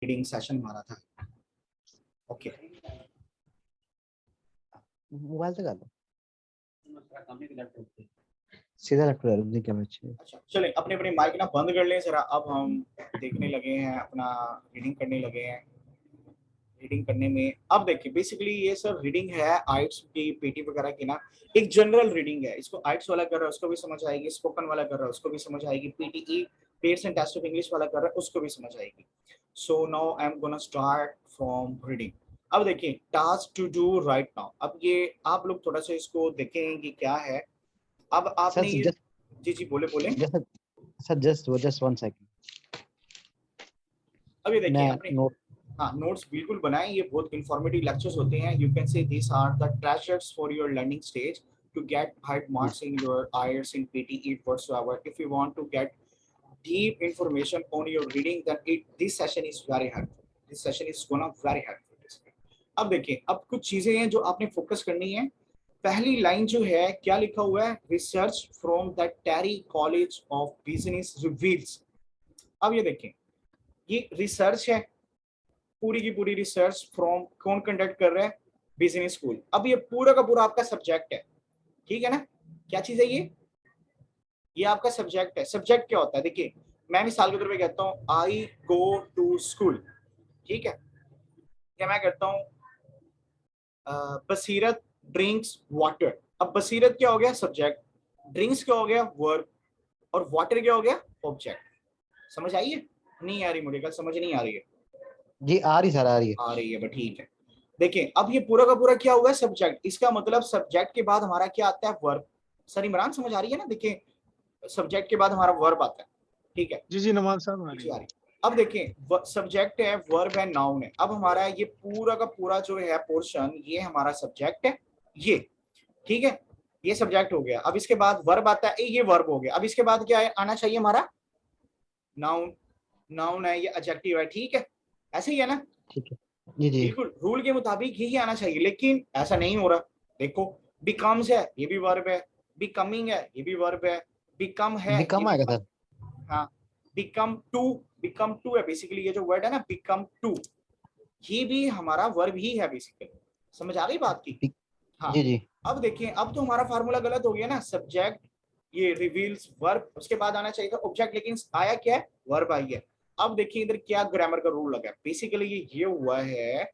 Reading session हमारा था। Okay mobile से कर लो, सीधा लैपटॉप नहीं क्या बच्चे। अच्छा चलें अपने अपने माइक ना बंद कर लें जरा। अब हम देखने लगे हैं, अपना रीडिंग करने लगे हैं। रीडिंग करने में अब देखिए बेसिकली ये सब रीडिंग है आइट्स की, पीटी वगैरह की ना, एक जनरल रीडिंग है। इसको आइट्स वाला कर रहा है उसको भी समझ आएगी, स्पोकन वाला कर रहा है उसको भी समझ आएगी, PTE pairs and test of English वाला कर रहा है उसको भी समझ आएगी। So now I am gonna start from reading. अब देखिए task to do right now. अब ये आप लोग थोड़ा सा इसको देखें कि क्या है। अब आपने ये जी जी बोले बोले सर जस्ट 1 सेकंड। अब ये देखिए मैं अपने नोट हाँ नोट्स बिल्कुल बनाएं, ये बहुत इंफॉर्मेटिव लेक्चर्स होते हैं। You can say this are the treasures for your learning stage to get high marks in your IELTS in PTE whatsoever. If you want to get deep information on your reading then this session is very helpful. This session is gonna very helpful. अब देखिए अब कुछ चीजें हैं जो आपने focus करनी है। पहली लाइन जो है क्या लिखा हुआ है, research from the Terry College of Business reveals. अब ये देखें ये रिसर्च है, पूरी की पूरी रिसर्च फ्रॉम कौन कंडक्ट कर रहा है, बिजनेस स्कूल। अब ये पूरा का पूरा आपका सब्जेक्ट है, ठीक है ना। क्या चीज है ये आपका सब्जेक्ट है। सब्जेक्ट क्या होता है, देखिए मैं मिसाल के तौर पे कहता हूँ आई गो टू स्कूल, ठीक है। क्या मैं कहता हूँ बसीरत ड्रिंक्स वाटर। अब बसीरत क्या हो गया सब्जेक्ट, ड्रिंक्स क्या हो गया वर्ब, और वाटर क्या हो गया ऑब्जेक्ट। समझ आई है नहीं आ रही, मुझे कल समझ नहीं आ रही है जी आ रही सर, आ रही है, आ रही है बट ठीक है। देखिए अब ये पूरा का पूरा क्या हुआ है सब्जेक्ट, इसका मतलब सब्जेक्ट के बाद हमारा क्या आता है वर्ब। सर इमरान समझ आ रही है ना, देखिए सब्जेक्ट के बाद हमारा वर्ब आता है, ठीक है। जी नवाज साहब आ रही है। अब देखें सब्जेक्ट है, वर्ब है, नाउन है। अब हमारा ये पूरा का पूरा जो है पोर्शन ये हमारा सब्जेक्ट है ये, ठीक है। ये सब्जेक्ट हो गया। अब इसके बाद वर्ब आता है, ये वर्ब हो गया। अब इसके बाद क्या है आना चाहिए हमारा नाउन। नाउन है ये एडजेक्टिव है, ठीक है। ऐसे ही है ना, ठीक है जी जी बिल्कुल रूल के मुताबिक यही आना चाहिए, लेकिन ऐसा नहीं हो रहा। देखो बिकम्स है ये भी वर्ब है, बिकमिंग है ये भी वर्ब है, बिकम है ये कम भी आएगा सर। हाँ बिकम टू है बेसिकली। ये जो वर्ड है ना बिकम टू, ये भी हमारा वर्ब ही है बेसिकली। समझ आ गई बात की। हाँ जी जी अब देखिए अब तो हमारा फार्मूला गलत हो गया ना, सब्जेक्ट ये रिवील्स वर्ब, उसके बाद आना चाहिए था ऑब्जेक्ट, लेकिन आया क्या है वर्ब आई है। अब देखिए इधर क्या ग्रामर का रूल लगा है, बेसिकली ये हुआ है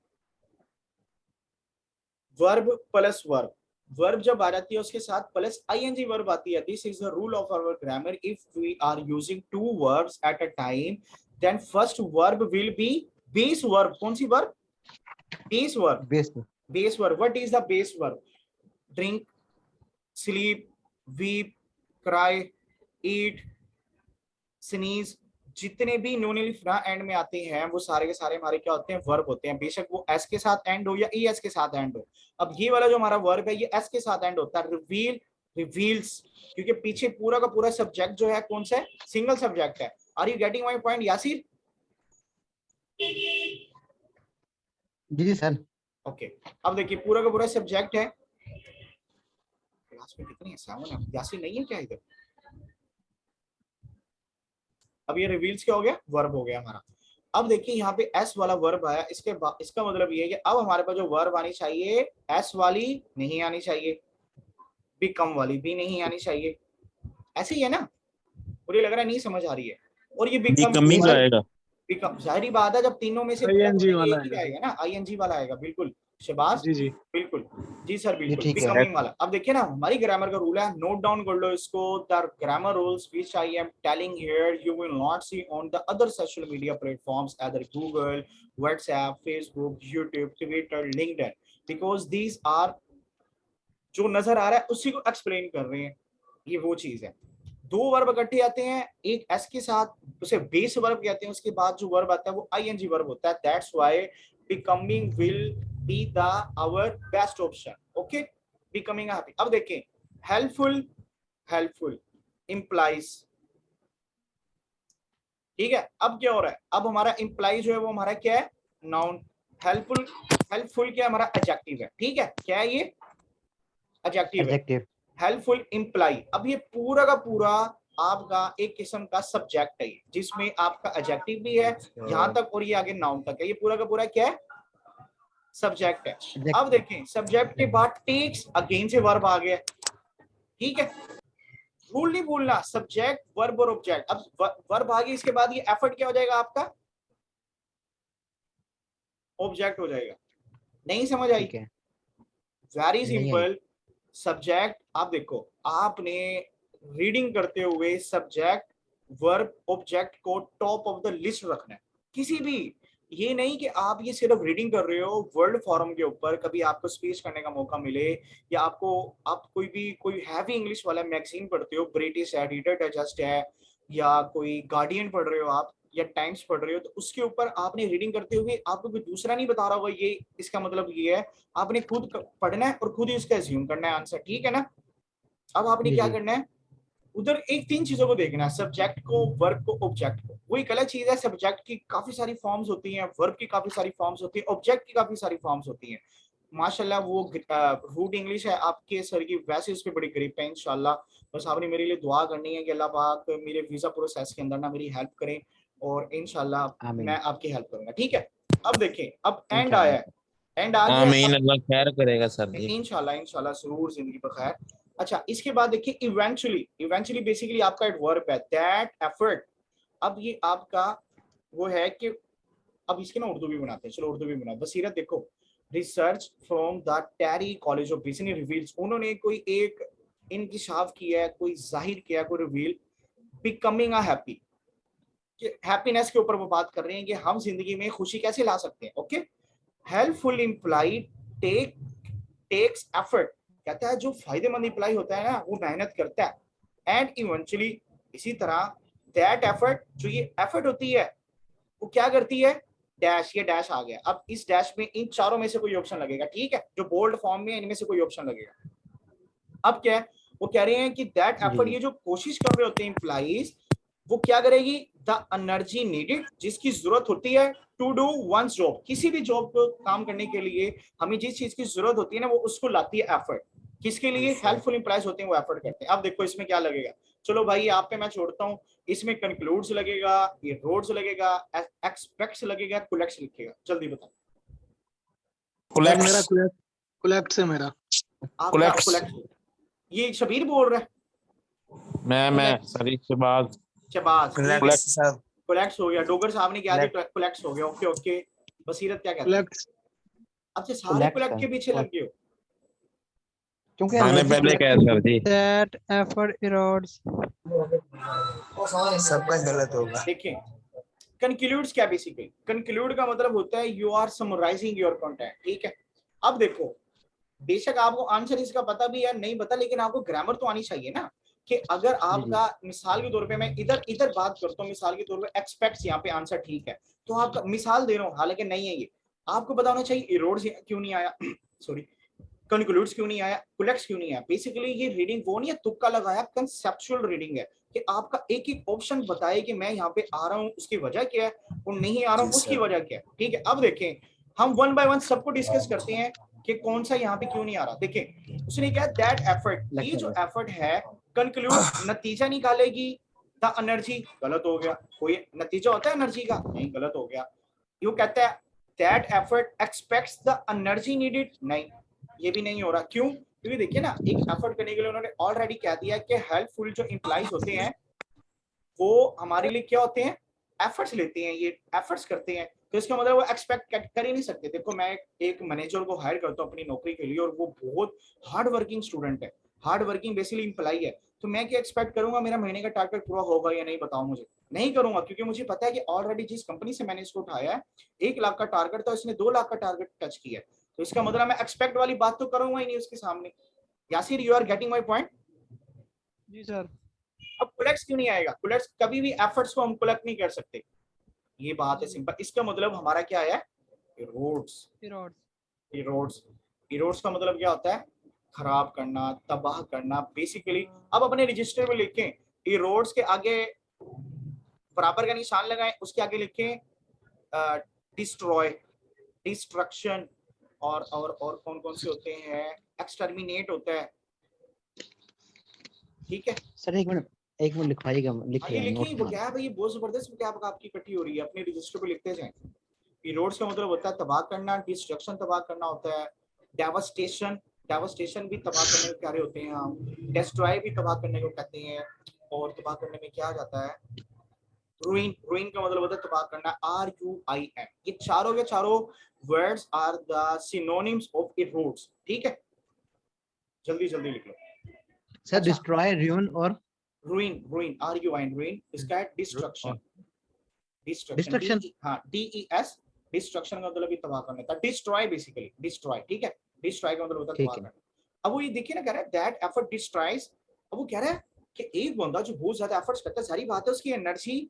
वर्ब प्लस वर्ब। वर्ब जब आ जाती है उसके साथ प्लस आईएनजी वर्ब आती है। This is the rule of our grammar. If we are using two verbs at a time then first verb will be base verb. कौन सी verb, base verb. Base verb, what is the base verb, drink, sleep, weep, cry, eat, sneeze, जितने भी नोनिलिफ्रा and में आते हैं वो सारे के सारे हमारे क्या होते हैं वर्ब होते हैं, बेशक वो एस के साथ एंड हो या ई एस के साथ एंड हो। अब ये वाला जो हमारा वर्ब है ये एस के साथ एंड होता है, रिवील, रिवील्स, क्योंकि पीछे पूरा का पूरा सब्जेक्ट जो है कौन सा है, सिंगल सब्जेक्ट है। Are you getting my point Yasir? जी जी सर। ओके अब देखिए पूरा का पूरा सब्जेक्ट है। क्लास में कितनी है, 7 है। यासिर नहीं है क्या इधर? अब ये रिवील्स क्या हो गया, वर्ब हो गया हमारा। अब देखिए यहाँ पे एस वाला वर्ब आया, इसके बाद इसका मतलब ये है कि अब हमारे पास जो वर्ब आनी चाहिए एस वाली नहीं आनी चाहिए, बिकम वाली भी नहीं आनी चाहिए। ऐसे ही है ना, मुझे लग रहा है नहीं समझ आ रही है। और ये बिकमिंग आएगा, बिकम जाहिर बात है जब तीनों में से आईएनजी वाला एक ही आएगा ना, आईएनजी वाला आएगा। बिल्कुल शबाश, जी बिल्कुल जी सर, बिल्कुल ठीक है। बिकमिंग वाला। अब देखिए ना हमारी ग्रामर का रूल है, नोट डाउन कर लो इसको। The grammar rules which I am telling here you will not see on the other social media platforms either Google, WhatsApp, Facebook, YouTube, Twitter, LinkedIn, because these are जो नजर आ रहा है उसी को एक्सप्लेन कर रहे हैं। ये वो चीज है, दो वर्ब इकट्ठे आते हैं एक एस के साथ, उसे बेस वर्ब कहते हैं, उसके बाद जो वर्ब आता है वो आईएनजी वर्ब होता है। That's why becoming will be the our best option. Okay becoming happy. अब देखें हेल्पफुल, हेल्पफुल इंप्लाइज, ठीक है। अब क्या हो रहा है, अब हमारा इंप्लाई जो है वो हमारा क्या है नाउन, हेल्पफुल, हेल्पफुल क्या हमारा एडजेक्टिव है, ठीक है। क्या है ये एडजेक्टिव है, हेल्पफुल इंप्लाई। अब ये पूरा का पूरा आपका एक किस्म का सब्जेक्ट है जिसमें आपका एडजेक्टिव भी है यहाँ तक और ये आगे नाउन तक है, ये पूरा का पूरा क्या है, सब्जेक्ट है। अब देखें सब्जेक्ट के बाद टेक्स अगेन से वर्ब आ गया, ठीक है, रूल नहीं भूलना, सब्जेक्ट वर्ब और ऑब्जेक्ट। अब वर्ब आ गया, इसके बाद ये एफर्ट क्या हो जाएगा आपका, ऑब्जेक्ट हो जाएगा। नहीं समझ आई? ठीक है, वेरी नहीं आई। सिंपल। सब्जेक्ट, आप देखो आपने रीडिंग करते हुए सब्जेक्ट वर्ब ऑब्जेक्ट को टॉप ऑफ द लिस्ट रखना है किसी भी, ये नहीं कि आप ये सिर्फ रीडिंग कर रहे हो वर्ल्ड फॉरम के ऊपर, कभी आपको स्पीच करने का मौका मिले या आपको, आप कोई हैवी इंग्लिश वाला मैगजीन पढ़ते हो, ब्रिटिश है, रीडर डाइजेस्ट है, या कोई गार्डियन पढ़ रहे हो आप, या टाइम्स पढ़ रहे हो, तो उसके ऊपर आपने रीडिंग करते हुए आपको कोई दूसरा नहीं बता रहा होगा ये इसका मतलब ये है, आपने खुद पढ़ना है और खुद ही उसका एज्यूम करना है आंसर, ठीक है ना। अब आपने जी क्या जी करना है, उधर एक तीन चीजों को देखना है, सब्जेक्ट को, वर्ब को, ऑब्जेक्ट को। वो एक अलग चीज है, सब्जेक्ट की काफी सारी फॉर्म्स होती हैं, वर्ब की काफी सारी फॉर्म्स होती है, ऑब्जेक्ट की काफी सारी फॉर्म्स होती हैं। माशाल्लाह वो रूट इंग्लिश है आपके सर की, वैसे उस पर बड़ी ग्रिप है इंशाल्लाह। बस आपने मेरे लिए दुआ करनी है कि अल्लाह पाक मेरे वीजा प्रोसेस के अंदर ना मेरी हेल्प करें और इंशाल्लाह मैं आमीन आपकी हेल्प करूंगा, ठीक है। अब देखें, अब एंड आया इंशाल्लाह। है, एंड आ गया। आमीन, अब अल्लाह खैर करेगा सर जी। इंशाल्लाह इंशाल्लाह जरूर जिंदगी पर खैर। अच्छा, इसके बाद देखिए इवेंचुअली, इवेंचुअली बेसिकली आपका एक वर्ब है, दैट एफर्ट। अब ये आपका वो है कि अब इसके ना उर्दू भी बनाते हैं, चलो उर्दू भी बना। बसीरत देखो, research from the Terry College of Business reveals, उन्होंने कोई एक इंकिशाफ किया है, कोई जाहिर किया, कोई रिवील, बिकमिंग अ हैप्पी, कि हैप्पीनेस के ऊपर वो बात कर रहे हैं कि हम जिंदगी में खुशी कैसे ला सकते हैं। Okay, helpful implied take takes effort, कहता है जो फायदेमंद इंप्लाई होता है ना वो मेहनत करता है। एंड इवेंचुअली, इसी तरह दैट एफर्ट, जो ये एफर्ट होती है वो क्या करती है, डैश, ये डैश आ गया। अब इस डैश में इन चारों में से कोई ऑप्शन लगेगा, ठीक है, जो बोल्ड फॉर्म में इनमें से कोई ऑप्शन लगेगा। अब क्या है, वो कह रहे हैं कि दैट जी एफर्ट, जी ये जो कोशिश कर रहे होते हैं इंप्लाइज, वो क्या करेगी, द एनर्जी नीडेड, जिसकी जरूरत होती है टू डू वंस जॉब, किसी भी जॉब को काम करने के लिए हमें जिस चीज की जरूरत होती है ना वो उसको लाती है एफर्ट। किसके लिए, हेल्पफुल इंप्लाइज होते हैं वो एफर्ट करते हैं। अब देखो इसमें क्या लगेगा, चलो भाई आप पे मैं छोड़ता हूँ, इसमें कंक्लूड्स लगेगा, ये रोड्स लगेगा, एक्सपेक्ट्स लगेगा, कोलेक्ट्स लिखेगा, जल्दी बताओ। सर मेरा कोलैप्स। कोलैप्स है मेरा। आपका कोलैप्स। कोलेक्ट्स, ये शबीर बोल रहा है, मैं सरी से बात। शबाज, ठीक है, कोलैप्स सर। कोलेक्ट्स हो गया। डोगर साहब ने क्या दी, कोलेक्ट्स हो गया। ओके ओके, बसीरत क्या कहते हैं, कोलैप्स। अच्छा सारे कोलैप्स कोलेक्ट है के पीछे लग गए हो। क्योंकि मैंने एनर्जी पहले कहा sir ji. That effort erodes. सबका गलत होगा। देखिए कंक्लूड्स क्या, बेसिकली कंक्लूड का मतलब होता है you are summarising your content, ठीक है। अब देखो, बेशक आपको आंसर इसका पता भी है नहीं पता, लेकिन आपको ग्रामर तो आनी चाहिए ना, कि अगर जी जी आपका मिसाल के तौर पे मैं इधर इधर बात करता हूँ, मिसाल के तौर पे एक्सपेक्ट्स, यहाँ पे आंसर ठीक है, तो आपका मिसाल दे रहा हूँ हालांकि नहीं है ये, आपको पता होना चाहिए इरोड्स क्यों नहीं आया सॉरी, कंक्लूड्स क्यों नहीं आया, कोलेक्ट्स क्यों नहीं आया। बेसिकली ये रीडिंग वो नहीं है तुक्का लगाया, कंसेप्चुअल रीडिंग है, कि आपका एक एक ऑप्शन बताए कि मैं यहाँ पे आ रहा हूँ उसकी वजह क्या है और नहीं आ रहा हूँ उसकी वजह क्या है, ठीक है। अब देखें हम वन बाय वन सबको डिस्कस करते हैं कि कौन सा यहाँ पे क्यों नहीं आ रहा। देखें उसने कहा दैट एफर्ट, ये जो एफर्ट है कंक्लूड नतीजा निकालेगी, द एनर्जी, गलत हो गया, कोई नतीजा होता है एनर्जी का, नहीं, गलत हो गया। यू कहता है that effort aspects the energy needed, नहीं, ये भी नहीं हो रहा। क्यों, क्योंकि देखिए ना एक एफर्ट करने के लिए उन्होंने ऑलरेडी कह दिया कि हेल्पफुल जो इंप्लाइज होते हैं वो हमारे लिए क्या होते हैं, एफर्ट्स लेते हैं, ये एफर्ट्स करते हैं, तो इसका मतलब वो एक्सपेक्ट कर ही नहीं सकते। देखो मैं एक मैनेजर को हायर करता हूँ अपनी नौकरी के लिए और वो बहुत हार्ड वर्किंग स्टूडेंट है, हार्ड वर्किंग बेसिकली इंप्लाई है, तो मैं क्या एक्सपेक्ट करूंगा मेरा महीने का टारगेट पूरा होगा या नहीं, बताओ मुझे, नहीं करूंगा, क्योंकि मुझे पता है कि ऑलरेडी जिस कंपनी से मैंने इसको उठाया है 1 लाख का टारगेट था, इसने 2 लाख का टारगेट टच किया है, तो इसका मतलब मैं एक्सपेक्ट वाली बात तो करूंगा ही नहीं उसके सामने। Yasir, you are getting my point. जी सर। अब कोलेक्ट्स क्यों नहीं आएगा, कोलेक्ट्स कभी भी एफर्ट्स को हम कोलेक्ट नहीं कर सकते, ये बात है सिंपल। इसका मतलब हमारा क्या है, इरोड्स, Erodes. इरोड्स, इरोड्स का मतलब क्या होता है, खराब करना, तबाह करना बेसिकली। अब अपने रजिस्टर में लिखें, इरोड्स के आगे बराबर का निशान लगाएं, उसके आगे लिखें डिस्ट्रॉय, डिस्ट्रक्शन, और कौन कौन से होते हैं, एक्सटर्मिनेट होता है, ठीक है। सर, एक मिनट एक मिनट लिखवाइएगा, लिख ये रहे हैं, लिखिए नोट वो बना। क्या है भाई, ये बहुत जबरदस्त क्या आपकी इकट्ठी हो रही है, अपने रजिस्टर पे लिखते जाएं। इरोड्स का मतलब होता है तबाह करना, डिस्ट्रक्शन तबाह करना होता है, डेवास्टेशन, डेवास्टेशन भी तबाह करने को कह रहे होते हैं हम, डिस्ट्रॉय भी तबाह करने को कहते हैं, और तबाह करने में क्या आ जाता है, रूइन, रूइन का मतलब होता है तबाह करना, RUIN। ये चारों के चारों words are the synonyms of erodes, ठीक है, जल्दी जल्दी लिख लो। सर अच्छा, डिस्ट्रॉय, ruin और रूइन, रूइन RUIN, रूइन, इसका है डिस्ट्रक्शन, डिस्ट्रक्शन डिस्ट्रक्शन। हाँ DES, डिस्ट्रक्शन का मतलब भी तबाह करने का, डिस्ट्रॉय बेसिकली, डिस्ट्रॉय, ठीक है, डिस्ट्रॉय का मतलब होता है ठीक तबाह है। करना। अब वो ये देखिए ना, कह रहा है दैट एफर्ट डिस्ट्रॉयज, अब वो कह रहा है कि एक बंदा जो बहुत ज्यादा एफर्ट्स करता है, सारी बात है उसकी एनर्जी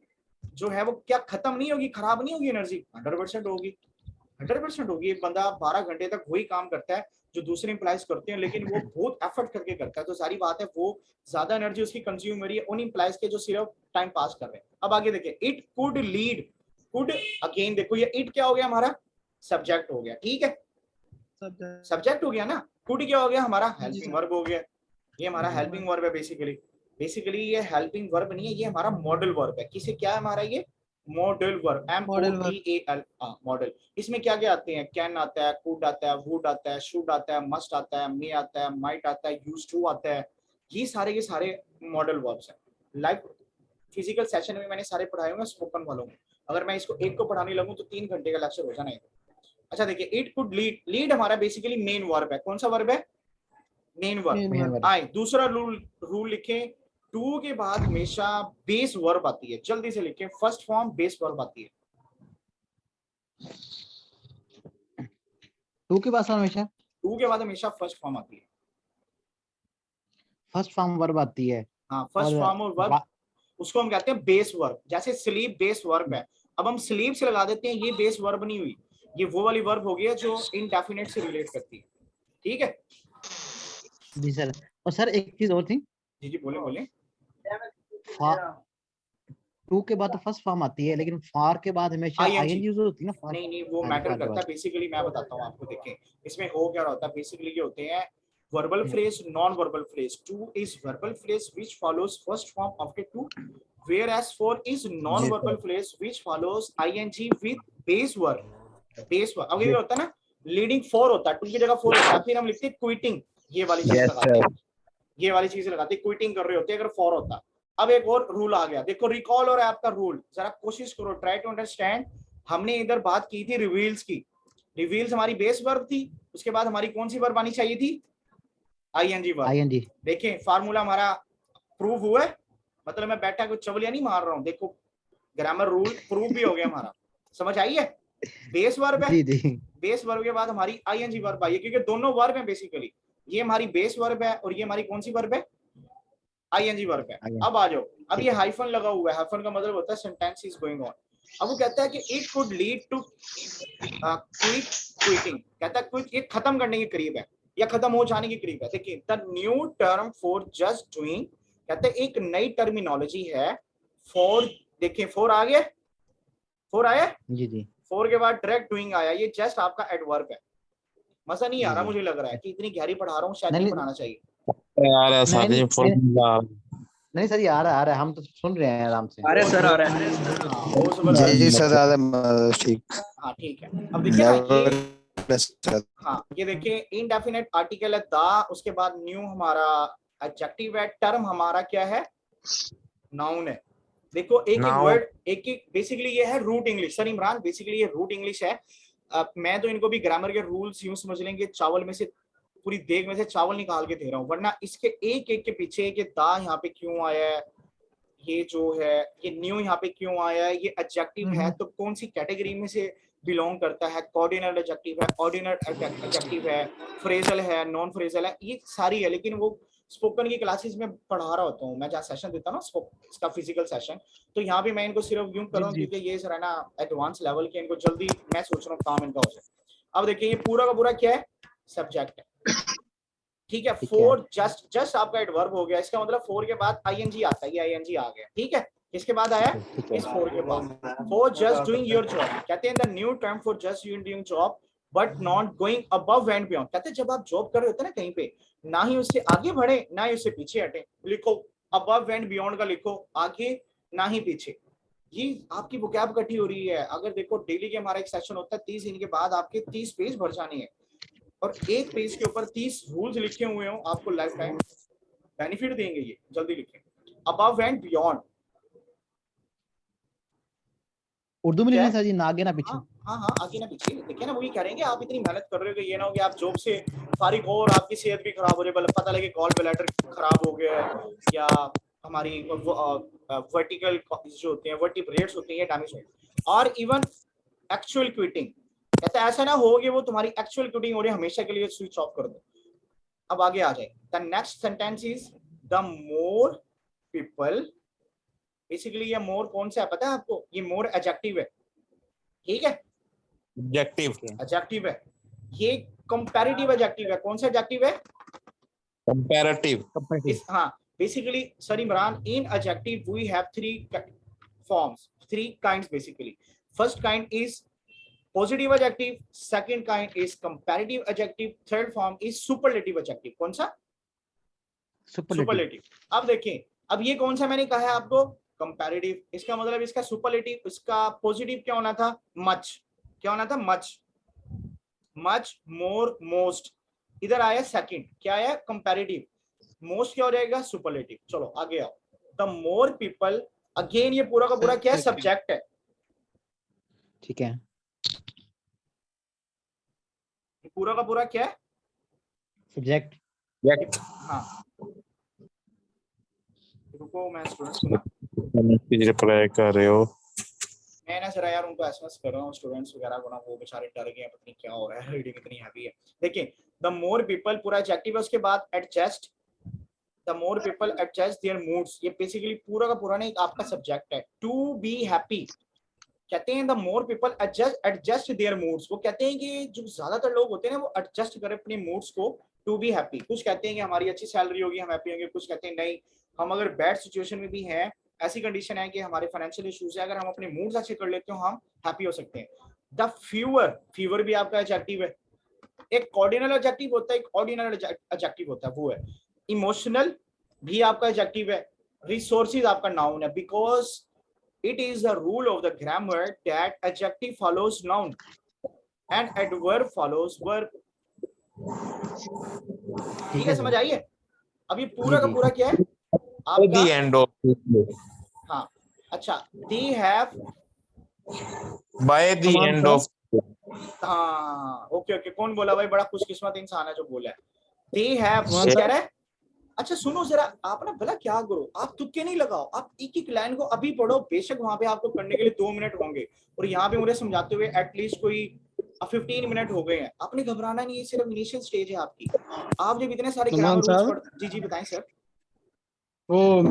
जो है वो क्या खत्म नहीं होगी, खराब नहीं होगी, एनर्जी 100% होगी, 100% होगी। एक बंदा 12 घंटे तक वही काम करता है जो दूसरे एम्प्लॉइज करते हैं, लेकिन वो बहुत एफर्ट करके करता है, तो सारी बात है वो ज्यादा एनर्जी उसकी कंज्यूम हो रही है उन एम्प्लॉइज के जो सिर्फ टाइम पास कर रहे हैं। अब आगे देखिए, it could lead, could, again देखो ये इट क्या हो गया हमारा, सब्जेक्ट हो गया, ठीक है, सब्जेक्ट हो गया ना, कुड क्या हो गया हमारा, हेल्पिंग वर्ब हो गया, ये हमारा हेल्पिंग वर्ब है बेसिकली, बेसिकली ये हेल्पिंग वर्ब नहीं है, ये हमारा मॉडल वर्ब है। किसे क्या है हमारा ये मॉडल वर्ब, MODAL, मॉडल। इसमें क्या क्या आते हैं, कैन आता है, कुड आता है, वुड आता है, शुड आता है, मस्ट आता है, मे आता है, माइट आता है, यूज्ड टू आता है, ये सारे के सारे मॉडल वर्ब्स हैं। लाइव फिजिकल सेशन में मैंने सारे पढ़ाए हुए स्पोकन वालों में, अगर मैं इसको एक को पढ़ाने लगूं तो 3 घंटे का लेक्चर हो जाना है। अच्छा देखिए, इट कुड लीड, लीड हमारा बेसिकली मेन वर्ब है, कौन सा वर्ब है, मेन वर्ब। आए दूसरा रूल, रूल लिखें, टू के बाद हमेशा बेस वर्ब आती है, जल्दी से लिखें, फर्स्ट फॉर्म बेस वर्ब आती है, टू के बाद हमेशा, टू के बाद हमेशा फर्स्ट फॉर्म आती है, फर्स्ट फॉर्म वर्ब आती है। हाँ फर्स्ट फॉर्म और वर्ब, उसको हम कहते हैं बेस वर्ब। जैसे स्लीप बेस वर्ब है, अब हम स्लीप से लगा देते हैं, ये बेस वर्ब नहीं हुई, ये वो वाली वर्ब हो गई जो इनडेफिनेट से रिलेट करती है, ठीक है जी सर। और सर एक चीज और थी, जी जी बोले बोले। टू के बाद तो फर्स्ट फॉर्म आती है, लेकिन फॉर के बाद हमेशा ING, यूज होती है ना। नहीं नहीं वो मैटर करता है, बेसिकली मैं बताता हूँ आपको, देखें इसमें हो क्या होता है, बेसिकली ये होते हैं verbal phrase, non-verbal phrase. To is verbal phrase which follows first form after to, whereas for is non-verbal phrase which follows ing with base verb, base verb। अब ये होता है ना, leading for होता है, to की जगह for होता है, फिर हम लिखते हैं quitting, ये वाली चीज लगाते हैं, ये वाली चीज लगाते हैं, क्विटिंग कर रहे होते हैं अगर for होता। अब एक और रूल आ गया, देखो रिकॉल और आपका रूल, जरा कोशिश करो, ट्राई टू अंडरस्टैंड। हमने इधर बात की थी रिवील्स की, रिवील्स हमारी बेस वर्ब थी, उसके बाद हमारी कौन सी वर्ब आनी चाहिए थी, ING वर्ब। देखें फार्मूला हमारा प्रूव हुआ है, मतलब मैं बैठा कुछ चवलिया नहीं मार रहा हूँ, देखो ग्रामर रूल प्रूव भी हो गया हमारा, समझ आई है, बेस वर्ब है, बेस वर्ब के बाद हमारी ING वर्ब आई है, क्योंकि दोनों वर्ब है बेसिकली, ये हमारी बेस वर्ब है और ये हमारी कौन सी वर्ब है, ING वर्ब है। अब आ जाओ, अब ये हाइफन लगा हुआ है, हाइफन का मतलब होता है सेंटेंस इज गोइंग ऑन। अब वो कहता है कि it could lead to quit, quitting, कहता है क्विट ये खत्म करने के करीब है या खत्म हो जाने के करीब है। देखिए the new term for just doing, कहते हैं एक नई टर्मिनोलॉजी है फॉर, देखिए फॉर आ गया, फॉर आया जी जी, फॉर के बाद डायरेक्ट डूइंग आया, ये जस्ट आपका एडवर्ब है। मजा नहीं आ रहा, मुझे लग रहा है कि इतनी गहरी पढ़ा रहा हूँ, शायद नहीं पढ़ाना चाहिए यार, ऐसा नहीं फॉर्मूला, नहीं सर ये आ रहा है, हम तो सुन रहे हैं आराम से। अरे सर आ रहा है जी सर, आ रहा है, ठीक, हाँ ठीक है। अब देखिए ना ये, हाँ ये देखिए इनडेफिनेट आर्टिकल है द, उसके बाद न्यू हमारा एडजेक्टिव है, टर्म हमारा क्या है, नाउन है। देखो एक एक वर्ड, एक एक, बेसिकली ये है root English. Sir Imran basically ये रूट इंग्लिश है। मैं तो इनको भी ग्रामर के रूल्स यूं समझ लेंगे, चावल में से, पूरी देग में से चावल निकाल के दे रहा हूँ, वरना इसके एक एक के पीछे ये दा यहाँ पे क्यों आया है, ये जो है ये न्यू यहाँ पे क्यों आया है, ये एडजेक्टिव है तो कौन सी कैटेगरी में से बिलोंग करता है, कोऑर्डिनल एडजेक्टिव है, ऑर्डिनल एडजेक्टिव है, फ्रेजल है, नॉन फ्रेजल है, ये सारी है। लेकिन वो स्पोकन की क्लासेस में पढ़ा रहा होता हूँ मैं, जहाँ सेशन देता हूँ ना इसका फिजिकल सेशन, तो यहाँ भी मैं इनको सिर्फ यूं कर रहा हूँ क्योंकि ये सर है ना एडवांस लेवल के, इनको जल्दी मैं सोच रहा हूँ काम इनका हो जाए। अब देखिए ये पूरा का पूरा क्या है, सब्जेक्ट है, ठीक है। फोर जस्ट आपका एडवर्ब हो गया, इसका मतलब फोर के बाद ING आता है, ये ING आ गया, ठीक है। किसके बाद आया, इस फोर के बाद, for just doing your job, कहते हैं the new term for just doing job but not going above and beyond, कहते हैं जब आप जॉब कर रहे होते हैं ना कहीं पे, ना ही उससे आगे बढ़े ना ही उससे पीछे हटे। लिखो above and beyond का लिखो, आगे ना ही पीछे। ये आपकी वोकैब इकट्ठी हो रही है। अगर देखो डेली के हमारा एक सेशन होता है 30 दिन के बाद आपके 30 पेज भर जाने हैं और एक पेज के ऊपर 30 रूल्स लिखे हुए हो, आपको लाइफ टाइम बेनिफिट देंगे। ये जल्दी लिखें, अबव एंड बियॉन्ड। उर्दू में लिखना सर जी, ना आगे ना पीछे। हाँ आगे ना पीछे। देखिए ना, वही कह रहे हैं कि आप इतनी मेहनत कर रहे हो कि ये ना हो कि आप जॉब से फारिग हो और आपकी सेहत भी खराब हो जाए, पता लगे गॉल ब्लैडर खराब हो गया है या हमारी वर्टिकल जो होते हैं वर्टिब्रेट्स होती हैं डैमेज हो, और इवन एक्चुअल क्विटिंग। कहते हैं ऐसा ना हो कि वो तुम्हारी एक्चुअल क्विटिंग हो रही है, हमेशा के लिए स्विच ऑफ कर दो। अब आगे आ जाए, the next sentence is the more people. Basically ये मोर कौन सा है पता है आपको? ये मोर एडजेक्टिव है, ठीक है, एडजेक्टिव एडजेक्टिव है। ये कंपैरेटिव एडजेक्टिव है। कौन सा एडजेक्टिव है? कंपैरेटिव। हाँ, basically sir Imran, in adjective we have three forms, three kinds basically. First kind is positive adjective, second kind is comparative adjective, third form is superlative adjective. कौन सा? Superlative. अब देखें, अब ये कौन सा मैंने कहा है आपको? कंपैरेटिव। इसका मतलब इसका सुपरलेटिव, इसका पॉजिटिव क्या होना था? मच। क्या होना था? मच, मच, मोर, मोस्ट। इधर आया सेकंड, क्या आया? कंपैरेटिव। मोस्ट क्या हो जाएगा? सुपरलेटिव। चलो आगे आओ, द मोर पीपल। अगेन ये पूरा का पूरा क्या है? सब्जेक्ट है, ठीक है। पूरा का पूरा क्या है? सब्जेक्ट। हाँ, रुको मैं स्टूडेंट्स को ना रिप्लाई कर रहे हो। मैं ना जरा यार उनको एसएमएस कर रहा हूँ स्टूडेंट्स वगैरह को ना, वो बेचारे डर गए हैं, पता नहीं क्या हो रहा है, रीडिंग इतनी हैवी है। देखिए, द मोर पीपल पूरा एडजेक्टिव है, उसके बाद adjust, the more people adjust there moods. ये बेसिकली पूरा का पूरा ना एक आपका सब्जेक्ट है। टू बी हैप्पी, कहते हैं the more people adjust there moods. वो कहते हैं कि जो ज्यादातर लोग होते हैं ना वो एडजस्ट करें अपने मूड्स को टू बी हैप्पी। कुछ कहते हैं कि हमारी अच्छी सैलरी होगी हम हैप्पी होंगे, कुछ कहते हैं नहीं, हम अगर बैड सिचुएशन में भी हैं, ऐसी कंडीशन है कि हमारे फाइनेंशियल इश्यूज है, अगर हम अपने मूड्स अच्छे कर लेते हो हम हैप्पी हो सकते हैं। द फीवर, फीवर भी आपका एडजेक्टिव है। एक कॉर्डिनल एडजेक्टिव होता है, एक ऑर्डिनल एडजेक्टिव होता है, वो है। इमोशनल भी आपका एडजेक्टिव है। रिसोर्सेज आपका नाउन है, because it is the rule of the grammar that adjective follows noun and adverb follows verb. ठीक है, समझ आई है? अब ये पूरा का पूरा क्या है आपका? The end of हाँ, अच्छा, they have, by the end of। हाँ ओके ओके, कौन बोला भाई? बड़ा खुशकिस्मत इंसान है जो बोला है। they have कह रहा है। अच्छा सुनो जरा, आप ना भला क्या करो, आप तुक्के नहीं लगाओ, आप एक एक लाइन को अभी पढ़ो। बेशक वहां पे आपको करने के लिए 2 मिनट होंगे और यहाँ पे मुझे समझाते हुए एटलीस्ट कोई 15 मिनट हो गए हैं। आपने घबराना नहीं है, सिर्फ इनिशियल स्टेज है आपकी। आप जब इतने सारे ग्रामर रूल्स पढ़, जी जी बताएं सर। वो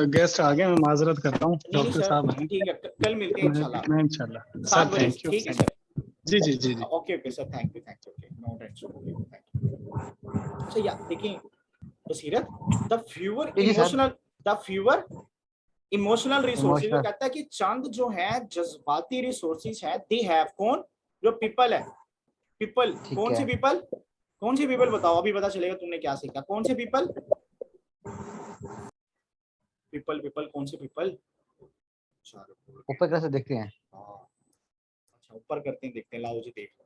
गेस्ट आ गए, मैं माजरत करता हूँ, नहीं डॉक्टर सर, साहब हैं। ठीक है, कल मिलते हैं इंशाल्लाह। मैं इंशाल्लाह 7 सर, बजे, थैंक यू। ठीक है सर। जी जी जी जी, okay okay sir, thank you okay, no tension, thank you. अच्छा यार देखिए Basirat, the fewer emotional, the fewer emotional resources. वो कहता है कि चंद जो है जज्बाती रिसोर्सेज है, दे हैव, कौन? जो पीपल है, पीपल। कौन से पीपल? कौन से पीपल बताओ, अभी पता चलेगा तुमने क्या सीखा। कौन से पीपल? पीपल पीपल कौन से पीपल? ऊपर कैसे देखते हैं? अच्छा ऊपर करते हैं, देखते हैं, लाओ जी देख लो।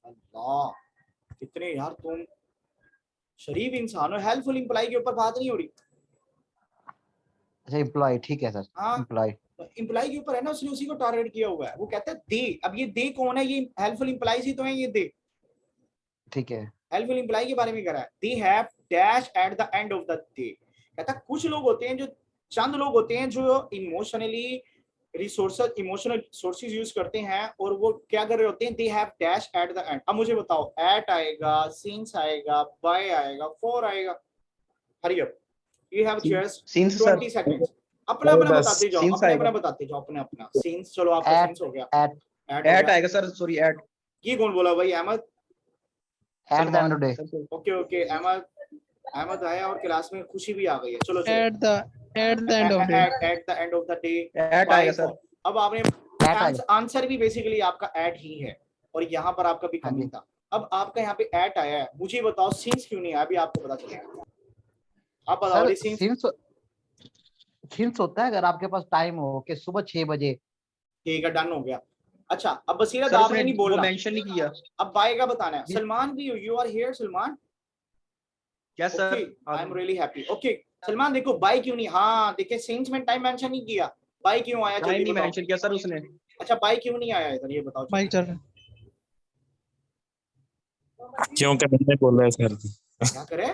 अल्लाह, कितने यार तुम शरीफ इंसान हो। हेल्पफुल इंप्लाई के ऊपर बात नहीं हो रही। अच्छा एम्प्लॉय, ठीक है सर। हाँ, एम्प्लॉय, इंप्लाई के ऊपर है ना, उसने उसी को टारगेट किया हुआ है। वो कहता है दे। अब ये दे कौन है? ये हेल्पफुल इंप्लाईज ही तो है ये दे। ठीक है। हेल्पफुल इंप्लाई के बारे में कह रहा है। They have dash at the end of the day. कहता है कुछ लोग होते हैं, जो चंद लोग होते हैं जो emotionally resources, emotional sources use करते हैं और वो क्या कर रहे होते हैं? They have dash at the and. अब मुझे बताओ, एट आएगा, सिंस आएगा, बाय आएगा, फॉर आएगा। Hurry up, you have just 20 seconds. अपना अपना बताते जाओ, अपने अपना बताते जाओ, अपने अपना। सिंस, चलो आपका सिंस हो गया। एट आएगा सर, सॉरी एट। ये कौन बोला भाई? Ahmed. At the end of day. Okay okay, Ahmed आया और क्लास में खुशी भी आ गई है। चलो eight the end of day. Eight the end of the day at आएगा सर। अब आपने आंसर भी बेसिकली आपका एट ही है और यहाँ पर आपका भी कमी था। अब आपका यहाँ पे एट आया है, मुझे बताओ सिंस क्यों नहीं आया, अभी आपको पता चलेगा। आप बताओ सर सिंस। सिंस होता है अगर आपके पास टाइम हो कि सुबह 6 बजे। ठीक है, डन हो गया। अच्छा अब बसीरत सर आपने उसने नहीं वो बोलना, मेंशन नहीं किया। अब बाय का बताना है। जी। सलमान भी यू आर हियर सलमान? क्या okay sir? I am really happy. Okay Salman देखो बाय क्यों नहीं, हाँ देखिए सिंस में टाइम मेंशन नहीं किया, बाय क्यों आया टाइम जल्दी नहीं बताओ। मेंशन किया सर उसने। अच्छा बाय क्यों नहीं आया इधर, ये बताओ माइक चल रहा है। क्योंकि मैंने बोला है सर। क्या करे।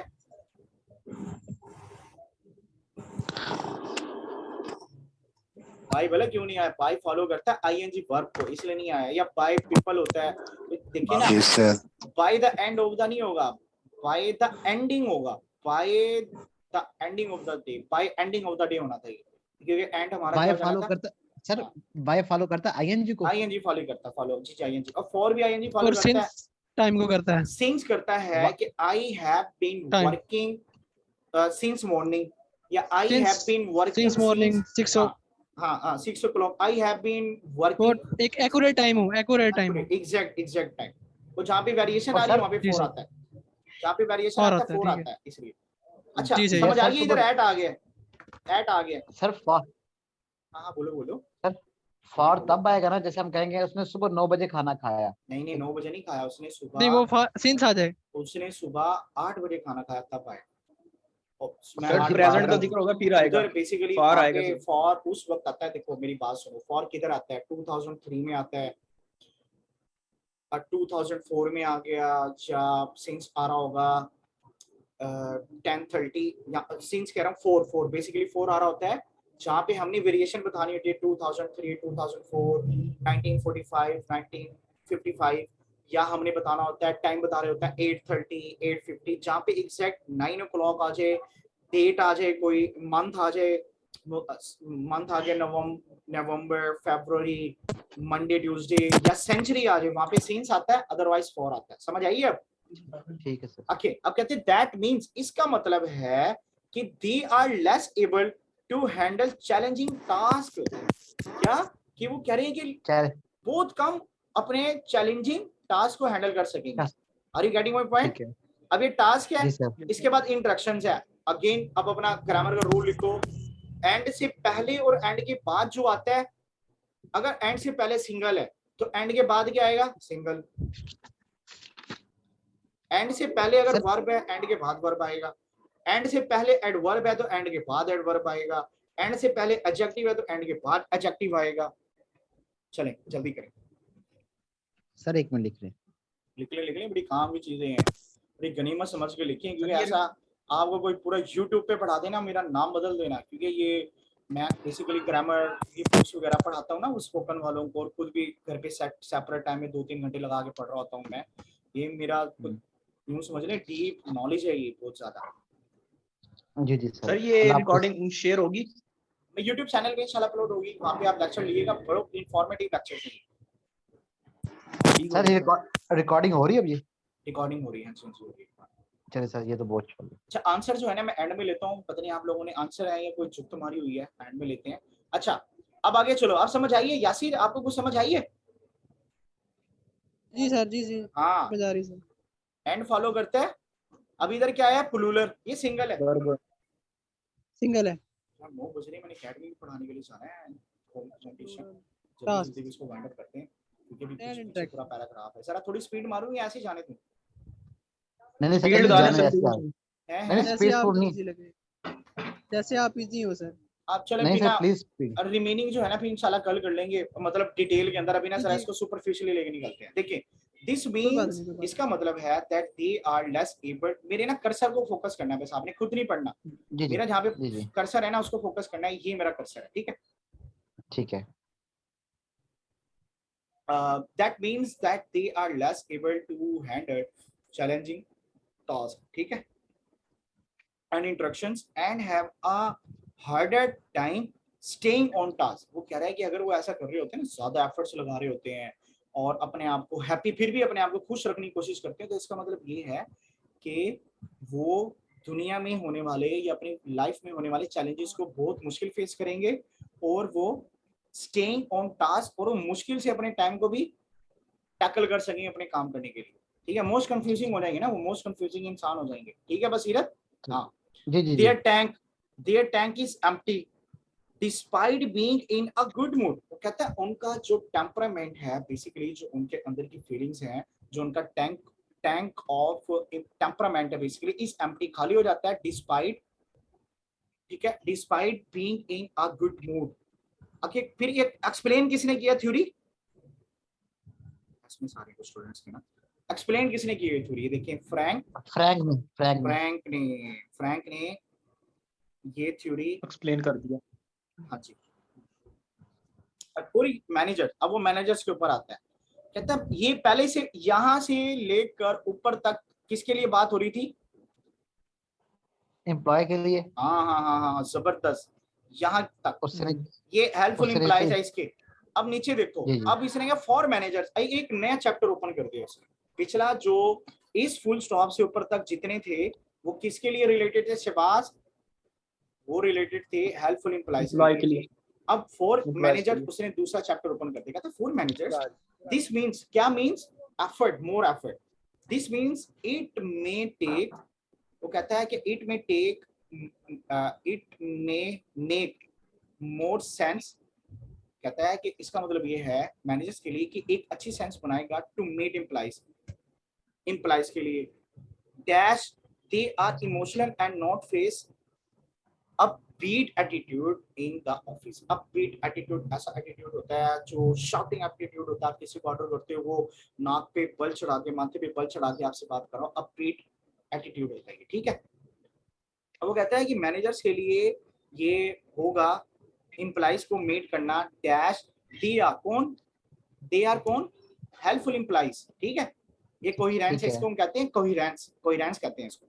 बाय बोला क्यों नहीं आया, बाय फॉलो करता है आईएनजी वर्ब को, इसलिए नहीं आया। या बाय पीपल होता है, देखिए ना, by the end of the नहीं होगा, बाय द एंडिंग होगा, by the ending of the day, bye ending of the day होना चाहिए, क्योंकि एंड हमारा बाय क्या फॉलो था। करता सर, बाय फॉलो करता आईएनजी को। आईएनजी फॉलो करता, फॉलो जी आईएनजी, और फॉर भी आईएनजी फॉलो और करता है। सिंस टाइम को करता है। सिंस करता है कि I have been Time. Working since morning, या I have Since been working since morning 6 o'clock। हाँ 6 o'clock I have been working. और एक एक्यूरेट टाइम हो, एक्यूरेट टाइम हो। Exact time. तो जहाँ पे वेरिएशन और आ रही है सर वहाँ पे जी 4 सर। आता है, जहाँ पे वेरिएशन और आता है आता है, 4 ठीक है। आता है, इसलिए। अच्छा जी सही समझ है। आ सर गई, इधर सुबह ऐट आ गया, ऐट आ गया। सर फॉर हाँ बोलो बोलो। फॉर तब आएगा ना जैसे हम कहेंगे उसने सुबह 9 बजे खाना खाया। नहीं 9 बजे नहीं खाया उसने, नहीं वो सुबह सिंस आ जाए। उसने सुबह 8 बजे खाना खाया तब आया। मैं सर 8 बजे प्रेजेंट बता का रहा जिक्र हूँ। होगा फिर आएगा। उधर बेसिकली फॉर वहाँ आएगा पे सर। फॉर उस वक्त आता है, देखो मेरी बात सुनो, फॉर किधर आता है 2003 में आता है, और 2004 में आ गया, जब सिंस आ रहा होगा 10:30, या सिंस कह रहा हूँ 4 बेसिकली 4 आ रहा होता है, जहाँ पे हमने वेरिएशन बतानी होती है 2003, 2004, 1945, 1955, या हमने बताना होता है टाइम बता रहे होता है 8:30, 8:50, जहाँ पे एग्जैक्ट 9 o'clock आ जाए, डेट आ जाए, कोई मंथ आ जाए, मंथ आ गया नवंबर, फरवरी, मंडे, ट्यूसडे, या सेंचुरी आ जाए, वहां पे सिंस आता है, अदरवाइज 4 आता है। समझ आइए अब। ठीक है सर। ओके अब कहते हैं दैट मींस, इसका मतलब है कि they are less able to handle challenging task. क्या कि वो कह रहे हैं कि क्या बहुत कम अपने चैलेंजिंग टास्क को हैंडल कर सकेंगे। Are you getting my point? ठीक है अब ये टास्क है, जी सर। इसके बाद इंस्ट्रक्शंस है। अगेन अब अपना ग्रामर का रूल लिखो, एंड से पहले और एंड के बाद जो आता है, अगर एंड से पहले सिंगल है तो एंड के बाद क्या आएगा, सिंगल। एंड से पहले अगर सर वर्ब है, एंड के बाद वर्ब आएगा। एंड से पहले एडवर्ब है तो एंड के बाद एडवर्ब आएगा। एंड से पहले एडजेक्टिव है तो एंड के बाद एडजेक्टिव आएगा। चलें जल्दी करें, सर 1 मिनट लिख रहे हैं। लिख लें, बड़ी काम की चीजें हैं, बड़ी गनीमत समझ के लिखें, क्योंकि सर, ये- ऐसा आपको कोई पूरा यूट्यूब पे पढ़ा देना, मेरा नाम बदल देना, क्योंकि ये मैं बेसिकली ग्रामर की बुक्स वगैरह पढ़ाता हूँ ना वो स्पोकन वालों को, और खुद भी घर पे सेपरेट टाइम में 2-3 घंटे लगा के पढ़ रहा होता हूँ मैं। ये मेरा यूं समझ लें डीप नॉलेज है ये, बहुत ज्यादा। जी जी सर। सर ये अल्लाह रिकॉर्डिंग शेयर होगी? मैं यूट्यूब चैनल पे इंशाल्लाह अपलोड होगी, वहाँ पे आप लेक्चर लीजिएगा, बड़ो इन्फॉर्मेटिव लेक्चर है। ठीक सर ये होगा रिकॉर्डिंग हो रही है अब ये? रिकॉर्डिंग हो रही है, सुन हो रही है। चलिए सर ये तो बहुत चल अच्छा आंसर जो है ना मैं एंड में लेता हूँ, पता नहीं आप लोगों ने आंसर है या कोई चुप तुम्हारी हुई है, एंड में लेते हैं। अच्छा अब आगे चलो, आप समझ आइए, यासीर आपको कुछ समझ आई है? जी सर, जी जी हाँ समझ आ रही सर। एंड फॉलो करते हैं। अब इधर क्या है, प्लूरल, ये सिंगल है। वर्ब। सिंगल है। यार 9 बज रहे, मैंने अकेडमी पढ़ाने के लिए जाना है, कंपटीशन, जल्दी टास्क जल्दी इसको वाइंड अप करते हैं, क्योंकि अभी एंड पीछे इंटरेक्ट। पूरा पैराग्राफ है। जरा थोड़ी स्पीड मारो या ऐसे ही जाने दूं? नहीं सर फील्ड जल्दी डालें जाने सर। ऐसे है नहीं जैसे स्पीड आप नहीं। इजी लगे, जैसे आप इजी हो सर। आप चले नहीं बिना सर प्लीज स्पीड। रिमेनिंग जो है ना फिर इंशाल्लाह कल कर लेंगे, मतलब डिटेल के अंदर, अभी ना जी, सर जी। इसको सुपरफिशियली लेके निकलते हैं। देखिए दिस कोई बात मींस, नहीं, कोई बात इसका मतलब है that they are less able, मेरे ना कर्सर को फोकस करना है बस, आपने खुद नहीं पढ़ना, जी जी मेरा जहाँ पे जी जी कर्सर है ना उसको फोकस करना है, ये मेरा कर्सर है, ठीक है। ठीक है that means that they are less able to handle challenging task, ठीक है, and instructions, and have a harder time staying on task. वो कह रहा है कि अगर वो ऐसा कर रहे होते हैं ना, ज्यादा एफर्ट्स लगा रहे होते हैं और अपने आप को हैप्पी, फिर भी अपने आप को खुश रखने की कोशिश करते हैं, तो इसका मतलब ये है कि वो दुनिया में होने वाले या अपनी लाइफ में होने वाले चैलेंजेस को बहुत मुश्किल फेस करेंगे, और वो स्टेइंग ऑन टास्क, और वो मुश्किल से अपने टाइम को भी टैकल कर सकेंगे अपने काम करने के लिए। ठीक है, मोस्ट कंफ्यूजिंग हो जाएंगे ना, वो मोस्ट कंफ्यूजिंग इंसान हो जाएंगे। ठीक है बस सीरत, हाँ। जी जी जी there tank is empty despite being in a good mood. वो कहता है उनका जो टेम्परामेंट है, बेसिकली जो उनके अंदर की फीलिंग्स हैं, जो उनका टैंक ऑफ टेम्परामेंट है बेसिकली इज एम्प्टी, खाली हो जाता है डिस्पाइट, ठीक है, despite being in a good mood. Okay, फिर ये एक्सप्लेन किसने किया थ्योरी, इसमें सारे को स्टूडेंट्स के ना, एक्सप्लेन किसने की है थ्योरी, देखिए फ्रैंक ने ये थ्योरी एक्सप्लेन कर दिया। हाँ जी। पूरी मैनेजर, अब वो मैनेजर्स के ऊपर आता है, कहता है ये पहले से यहां से लेकर ऊपर तक किसके लिए बात हो रही थी, एम्प्लॉय के लिए। हाँ जबरदस्त, यहाँ तक उसने ये हेल्पफुल उसने इंप्लाइज तो- है इसके। अब नीचे देखो, जी जी अब इसने क्या फॉर मैनेजर्स, एक नया चैप्टर ओपन कर दिया उसने। पिछला जो इस फुल स्टॉप से ऊपर तक जितने थे वो किसके लिए रिलेटेड थे शहबाज, वो रिलेटेड थे हेल्पफुल इंप्लाइज एम्प्लॉय के लिए। अब फॉर Employees मैनेजर के लिए। उसने दूसरा चैप्टर ओपन कर दिया, फॉर मैनेजर्स दिस मींस, क्या means, effort, more effort, this means it may take, वो कहता है कि it may take, it may make more sense, कहता है कि इसका मतलब ये है मैनेजर्स के लिए कि एक अच्छी सेंस बनाएगा टू मेट इंप्लाइज के लिए dash they are emotional and not face upbeat attitude in the office. Upbeat attitude ऐसा एटीट्यूड होता है जो शॉटिंग एटीट्यूड होता है, आप किसी को ऑर्डर करते हो वो नाक पे बल चढ़ा के, माथे पे बल चढ़ा के आपसे बात कर रहा हो, अपबीट एटीट्यूड होता है, ठीक है। अब वो कहता है कि मैनेजर्स के लिए ये होगा इंप्लाइज को मेट करना डैश दे आर कौन, दे आर कौन, हेल्पफुल इंप्लाइज, ठीक है। ये कोहेरेंस है, इसको हम कहते हैं कोहेरेंस कहते हैं इसको,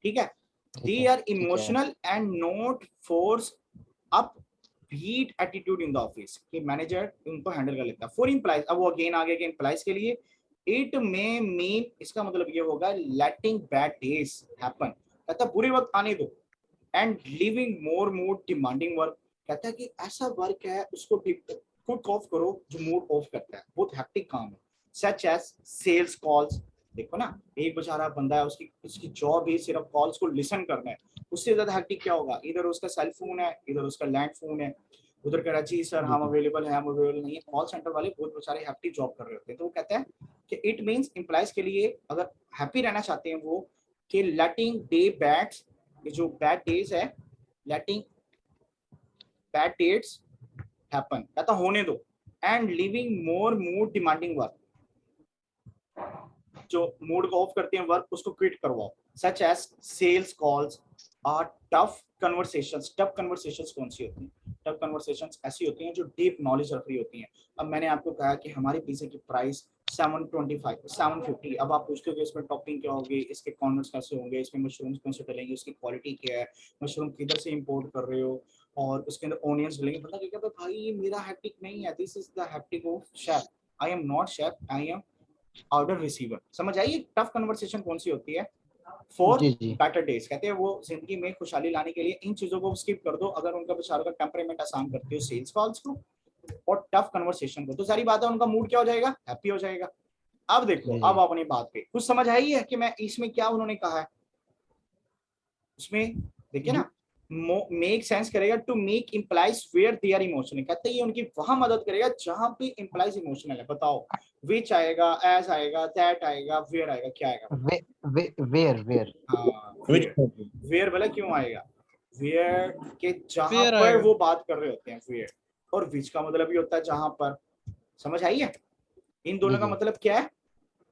ठीक है। They are emotional and not force upbeat attitude in the office, कि मैनेजर उनको हैंडल कर लेता है। फॉर इंप्लाइज, अब वो अगेन आगे के इंप्लाइज के लिए इट मे मीन, इसका मतलब ये होगा लेटिंग बैड डेज हैपन, कहता बुरे वक्त आने दो, and living more mood demanding work, कहता है कि ऐसा वर्क है उसको क्विक ऑफ करो जो मूड ऑफ करता है, बहुत हैक्टिक काम है, सच एज सेल्स कॉल्स। देखो ना, एक बेचारा बंदा है, उसकी जॉब ही सिर्फ कॉल्स को लिसन करना है, उससे ज्यादा हैक्टिक क्या होगा, इधर उसका सेल फोन है, इधर उसका लैंड फोन है, उधर कह रहा जी सर हम अवेलेबल है, हम अवेलेबल नहीं है। कॉल सेंटर वाले बहुत बेचारे हैप्पी जॉब कर रहे होते हैं। तो वो कहता है कि इट मींस एम्प्लॉइज के लिए अगर हैप्पी रहना चाहते हैं वो, कि लेटिंग डे बैड्स, ये जो बैड डेज है, लेटिंग बैड डेट्स हैपन, कहता होने दो, and living more mood demanding work, जो मूड को ऑफ करते हैं वर्क उसको क्विट करवाओ, सच एज सेल्स कॉल्स और टफ कन्वर्सेशंस। टफ कन्वर्सेशंस कौन सी होती हैं, टफ कन्वर्सेशंस ऐसी होती हैं जो डीप नॉलेज रख रही होती हैं। अब मैंने आपको कहा कि हमारे पिज्जा की प्राइस 725 750, अब आप पूछते हो कि इसमें टॉपिंग क्या होगी, इसके कॉर्नर्स कैसे होंगे, इसमें मशरूम्स कौन से डलेंगे, इसकी क्वालिटी क्या है, मशरूम किधर से इंपोर्ट कर रहे हो, और उसके अंदर ऑनियंस डलेंगे, पता क्या कहता है भाई ये मेरा हैप्टिक नहीं है, this is the haptic of chef, I am not chef, I am order receiver. समझ आई टफ कन्वर्सेशन कौन सी होती है, फॉर बेटर डेज, कहते हैं वो जिंदगी में खुशहाली लाने के लिए इन चीजों को स्किप कर दो अगर उनका बेचारों का टेम्परामेंट आसान करते हो सेल्स कॉल्स को और टफ कन्वर्सेशन को, तो सारी बात है उनका मूड क्या हो जाएगा, हैप्पी हो जाएगा। अब देखो, अब अपनी बात पे कुछ समझ आई है कि मैं इसमें क्या उन्होंने कहा है, उसमें देखिए ना, मेक सेंस करेगा to make employees where they are emotional, कहते हैं ये उनकी वहां मदद करेगा जहां पे इंप्लाइज इमोशनल है। बताओ विच आएगा, एज आएगा, दैट आएगा, वेयर आएगा, क्या आएगा, वेयर हाँ वेयर वाला क्यों आएगा, वेयर के जहां Where पर आएगा। वो बात कर रहे होते हैं वेयर, और विच का मतलब ये होता है जहां पर। समझ आई है, इन दोनों का मतलब क्या है,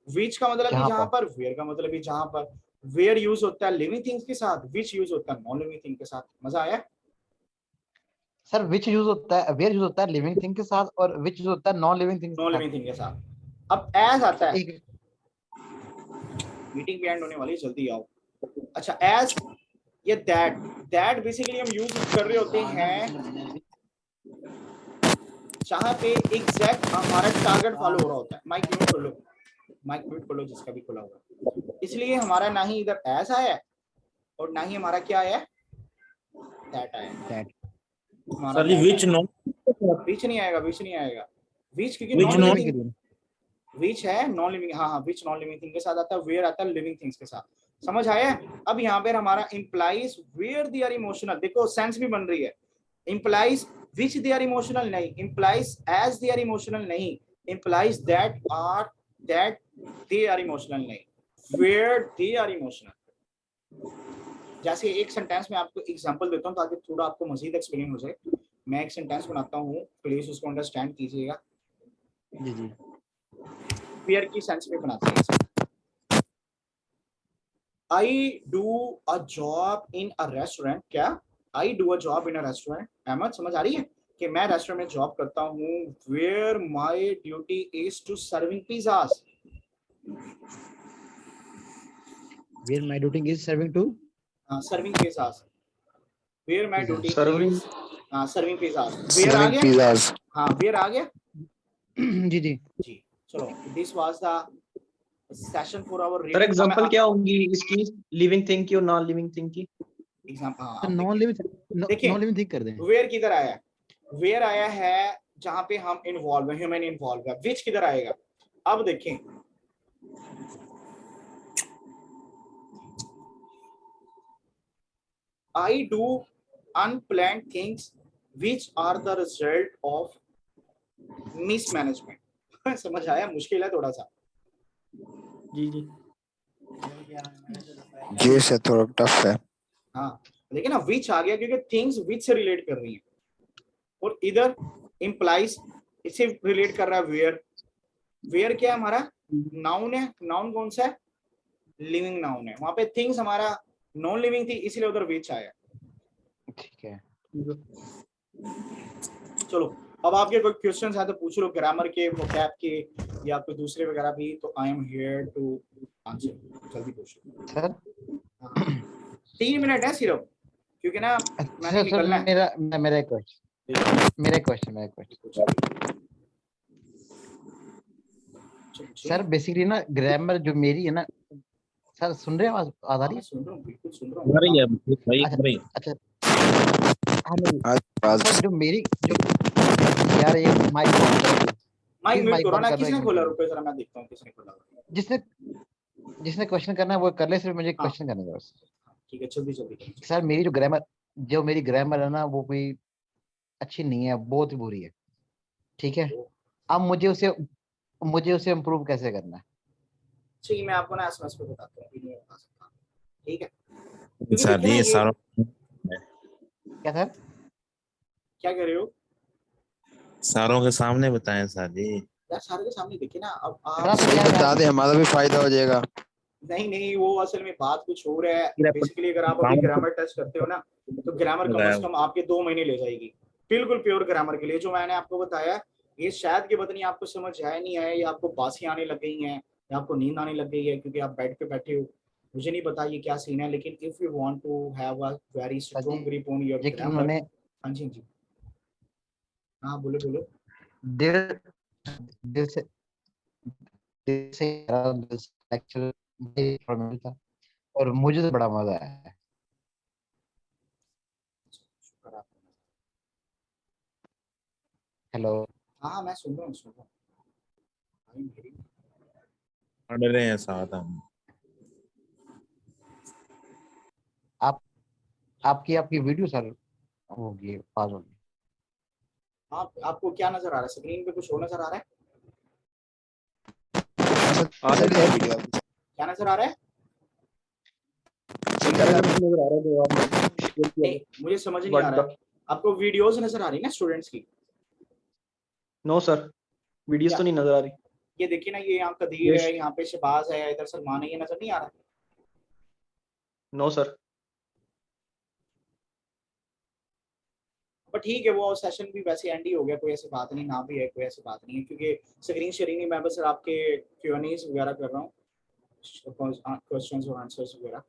विच का मतलब भी जहां पर, वेयर का मतलब भी जहां पर। वेयर यूज होता है लिविंग थिंग्स के साथ, विच यूज होता है नॉन लिविंग थिंग के साथ। मजा आया सर, विच यूज होता है, वेयर यूज होता है लिविंग थिंग के साथ और विच यूज होता है नॉन लिविंग थिंग के साथ। अब एज आता है, एक मीटिंग भी एंड होने वाली, जल्दी आओ। अच्छा एज, ये दैट बेसिकली हम यूज कर रहे होते हैं जहां पे एग्जैक्ट हमारा टारगेट फॉलो हो रहा होता है। माइक म्यूट कर लो जिसका भी खुला हुआ, इसलिए हमारा ना ही इधर एज आया और ना ही हमारा क्या आया, दैट आया। सर जी विच नो, बीच नहीं आएगा, बीच नहीं आएगा, बीच क्योंकि Which नॉन not? लिविंग, विच है नॉन लिविंग, हाँ हाँ विच नॉन लिविंग थिंग के साथ आता है, वेयर आता है लिविंग थिंग्स के साथ, समझ आया। अब यहाँ पे हमारा employees where they are emotional, देखो सेंस भी बन रही है, employees which they are emotional नहीं, employees as they are emotional नहीं, employees that they are emotional नहीं, वेयर दे आर इमोशनल। जैसे एक सेंटेंस में आपको एग्जांपल देता हूँ ताकि थोड़ा आपको मजीद एक्सप्लेन हो जाए। मैं एक सेंटेंस बनाता हूँ, प्लीज उसको अंडरस्टैंड कीजिएगा। जी जी वेयर की सेंस में बनाते हैं। I do a job in a restaurant, क्या I do a job in a restaurant, Ahmed समझ आ रही है कि मैं रेस्टोरेंट में जॉब करता हूँ, where my duty is to serving pizzas, where my duty is serving to serving pizzas, where my duty serving is serving pizzas, where आ गया, हाँ वेयर आ गया जी जी जी। चलो this was the session for our sir reading. Example क्या होंगी इसकी, लिविंग थिंग की और नॉन लिविंग थिंग की? एग्जांपल नॉन लिविंग देखिए, नॉन लिविंग थिंक कर दें। वेयर किधर आया है, वेयर आया है जहां पे हम इन्वॉल्व है, ह्यूमन इन्वॉल्व है, विच किधर आएगा। अब देखें I do unplanned things which are the result of mismanagement. समझ आया, मुश्किल है थोड़ा सा। जी जी ये से थोड़ा टफ है। हाँ लेकिन ना विच आ गया क्योंकि थिंग्स विच से रिलेट कर रही हैं, और इधर इम्प्लाइज इससे रिलेट कर रहा है वेयर। वेयर क्या है हमारा नाउन है, नाउन कौन सा है, लिविंग नाउन है, वहां पे थिंग्स हमारा नॉन लिविंग थी इसलिए उधर विच आया। ठीक है चलो अब आपके कोई क्वेश्चंस है तो पूछ लो, ग्रामर के, वोकैब के या कोई दूसरे वगैरह भी, तो I am here to answer, जल्दी पूछो। सर। 3 मिनट है सिर्फ, क्योंकि ना मैंने सर निकलना है। मेरा एक क्वेश्चन सर, बेसिकली ना ग्रामर जो मेरी है ना सर, सुन रहे हैं आवाज आ रही मैं है? सुन रहा हूँ, बिल्कुल सुन रहा आ रही हूँ। है भाई, आ रही है। अच्छा हाँ नहीं सर, जो मेरी जो यार ये माइक माइक म्यूट करो बंद ना, कर दो किसने एक खोला, मिनट। रुको जरा मैं देखता हूँ किसने खोला। जिसने क्वेश्चन करना है वो कर ले, सिर्फ मुझे क्वेश्चन करने दो बस। ठीक है जल्दी जल्दी। सर मेरी ग्रामर है ना वो कोई अच्छी नहीं है, बहुत ही बुरी है, ठीक है। अब मुझे उसे इम्प्रूव कैसे करना है? ठीक, मैं आपको ना एसएमएस पे बताता हूँ, नहीं बता सकता, ठीक है। क्योंकि सर देखिए ना ये ये सारों क्या सर? क्या कह रहे हो सारों के सामने बताएं सर जी। यार, सारे के सामने देखिए ना। अब सर, आप आप क्या बता दे, हमारा भी फायदा हो जाएगा। नहीं नहीं, वो असल में बात कुछ हो रहा है। बेसिकली अगर आप अभी काम ग्रामर टच करते हो ना, तो ग्रामर कम से कम आपके 2 महीने ले जाएगी, बिल्कुल प्योर ग्रामर के लिए। जो मैंने आपको बताया ये शायद के पता नहीं आपको समझ आया नहीं आया, या आपको बासी आने लग गई है, या आपको नींद आने लग गई है क्योंकि आप बेड पे बैठे हो, मुझे नहीं पता ये क्या सीन है। लेकिन if you want to have a very strong grip on your लेकिन ग्रामर। मैंने हाँ जी जी, हाँ बोलो बोलो। दिल दिल से एक्चुअली था और मुझे तो बड़ा मजा आया। हेलो। हाँ मैं सुन रहा हूँ भाई मेरी। पढ़ रहे हैं साथ हम। आपकी वीडियो सर होगी, पास होगी। आपको क्या नजर आ रहा है, स्क्रीन पे कुछ और नजर आ रहा है, आ रही है वीडियो क्या नजर आ रहा है? नजर आ रहा है जो आपने शेयर किया नहीं मुझे समझ नहीं आ रहा है। आपको वीडियोस नजर आ रही है ना स्टूडेंट्स की? नो सर, वीडियोस तो नहीं नजर आ रही। ये देखिए ना, ये यहाँ कदीर है, यहाँ पे शहबाज है, इधर सलमान है, ये नजर नहीं आ रहा? No sir. पर ठीक है, वो सेशन भी वैसे एंड ही हो गया, कोई ऐसी बात नहीं, ना भी है कोई ऐसी बात नहीं है, क्योंकि स्क्रीन शेयरिंग नहीं, मैं बस आपके Q&As वगैरह कर रहा हूँ, क्वेश्चंस और आंसर्स वगैरह।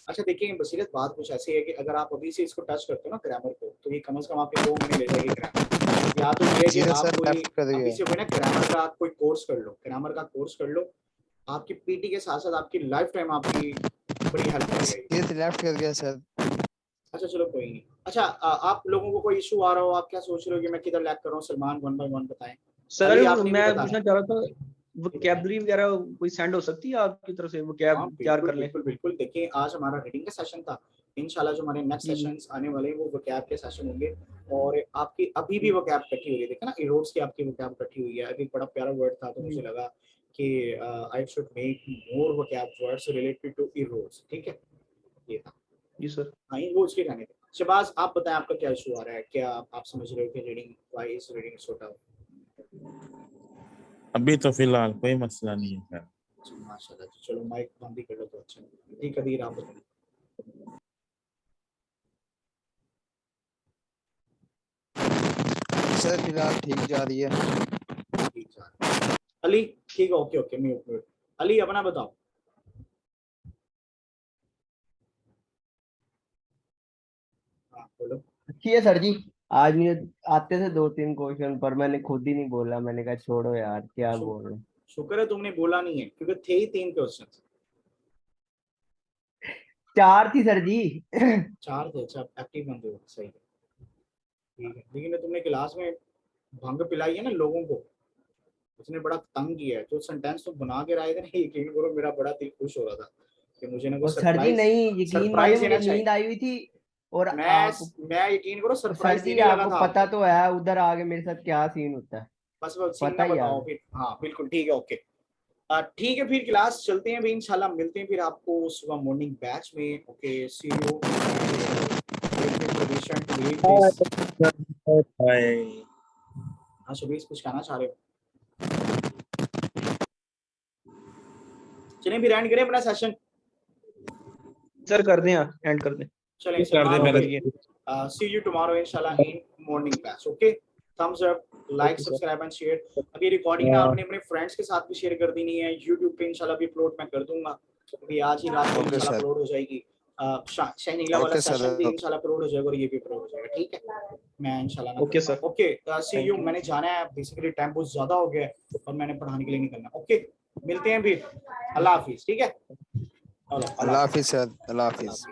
अच्छा देखिए, बसीरत बात कुछ ऐसी है कि अगर आप अभी से इसको टच करते हो ना ग्रामर को, तो ये कम से कम आपके 2 महीने ले जाएगी ग्रामर। या तो ये कि आप कोई अभी से कोई ना ग्रामर का कोई कोर्स कर लो, ग्रामर का कोर्स कर लो, आपकी पीटी के साथ साथ आपकी लाइफ टाइम आपकी बड़ी हेल्प करेगी। ये लेफ्ट कर गया सर। अच्छा चलो कोई नहीं। अच्छा आप लोगों को कोई इशू आ रहा हो, आप क्या सोच रहे हो कि मैं किधर लैग कर रहा हूँ? सलमान 1 by 1 बताएं। सर अभी आपने भी मैं बताया। पूछना चाह रहा था, वोकैबुलरी वगैरह कोई सेंड हो सकती है आपकी तरफ से, वोकैब हाँ, तैयार कर लें? बिल्कुल बिल्कुल। देखिए आज हमारा रीडिंग का सेशन था, इंशाल्लाह जो हमारे नेक्स्ट जी, जी। सेशंस आने वाले हैं वो वोकैब के सेशन होंगे। और आपकी अभी भी वोकैब कटी हुई है, देखा ना, इरोड्स की आपकी वोकैब कटी हुई है। अभी बड़ा प्यारा वर्ड था तो मुझे लगा कि I should make more vocab words related to erodes. ठीक है, ये था। जी सर। हाँ, इरोड्स के रहने थे। शहबाज आप बताएं, आपका क्या इशू आ रहा है? क्या आप समझ रहे हो कि reading why is reading so tough? अभी तो फिलहाल कोई मसला नहीं है सर। माशाल्लाह, तो चलो माइक बंद ही कर लो तो अच्छा है। जी कदीर आप बताएं। सर फिलहाल ठीक जा रही है। ठीक है अली, ठीक है, okay okay, mute mute. Ali अपना बताओ। हाँ बोलो। अच्छी है सर जी। आज मुझे आते थे 2-3 क्वेश्चन पर मैंने खुद ही नहीं बोला, मैंने कहा छोड़ो यार क्या शु- बोल रहे हैं। शुक्र है तुमने बोला नहीं है, क्योंकि थे ही 3 क्वेश्चन। 4 थी सर जी। 4 थे, अच्छा एक्टिव बंदे हो, सही है, ठीक है। लेकिन तुमने क्लास में भंग पिलाई है ना लोगों को, उसने बड़ा तंग किया है। जो सेंटेंस तुम बना के आए थे ना, यकीन करो मेरा बड़ा दिल खुश हो रहा था कि मुझे ना कोई और सर जी सरप्राइज नहीं यकीन मानिए सरप्राइज मुझे देना चाहिए। नींद आई हुई थी। और मैं आप मैं यकीन करो सर सरप्राइज जी देने लगा आपको था पता आपको। तो है उधर आगे मेरे साथ क्या सीन होता है, बस वो सीन पता ना ही है बताओ आपको। फिर। हाँ बिल्कुल ठीक है, ओके। ठीक है, फिर क्लास चलते हैं भी, इंशाल्लाह मिलते हैं फिर आपको सुबह मॉर्निंग बैच में। Okay, see you. Permission to read this. Bye. हाँ शबीज, कुछ कहना चाह रहे हो? चलें फिर एंड करें अपना सेशन। सर कर दें, एंड कर दें। चलें कर दे सलमान, मेरा। ओके, सी यू टुमारो इंशाल्लाह in morning batch. Okay, thumbs up, like, okay sir. Subscribe and share. अभी रिकॉर्डिंग ना आपने अपने फ्रेंड्स के साथ भी शेयर कर देनी है। यूट्यूब पे इंशाल्लाह भी अपलोड मैं कर दूंगा, अभी आज ही रात को ओके इंशाल्लाह सर। अपलोड हो जाएगी। शाइनीला वाला ओके सेशन भी सर। इंशाल्लाह अपलोड हो जाएगा और ये भी अपलोड हो जाएगा। ठीक है, मैं इंशाल्लाह ना ओके करता सर। हूं। Okay, see thank you. You. मैंने जाना है, बेसिकली टाइम बहुत ज्यादा हो गया है और मैंने पढ़ाने के लिए निकलना। ओके, मिलते हैं फिर। अल्लाह हाफिज। ठीक है, अल्लाह हाफिज सर, अल्लाह हाफिज।